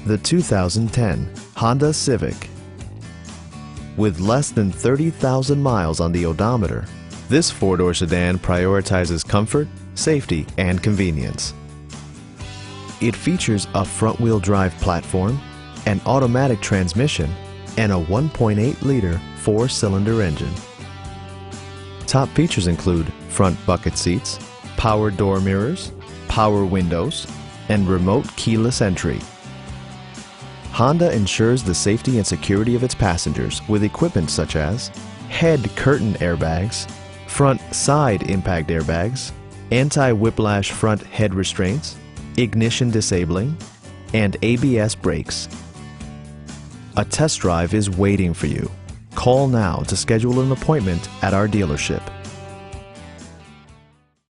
the 2010 Honda Civic. With less than 30,000 miles on the odometer, this four-door sedan prioritizes comfort, safety, and convenience. It features a front-wheel drive platform, an automatic transmission, and a 1.8-liter four-cylinder engine. Top features include front bucket seats, power door mirrors, power windows, and remote keyless entry. Honda ensures the safety and security of its passengers with equipment such as head curtain airbags, front side impact airbags, anti-whiplash front head restraints, ignition disabling, and ABS brakes. A test drive is waiting for you. Call now to schedule an appointment at our dealership.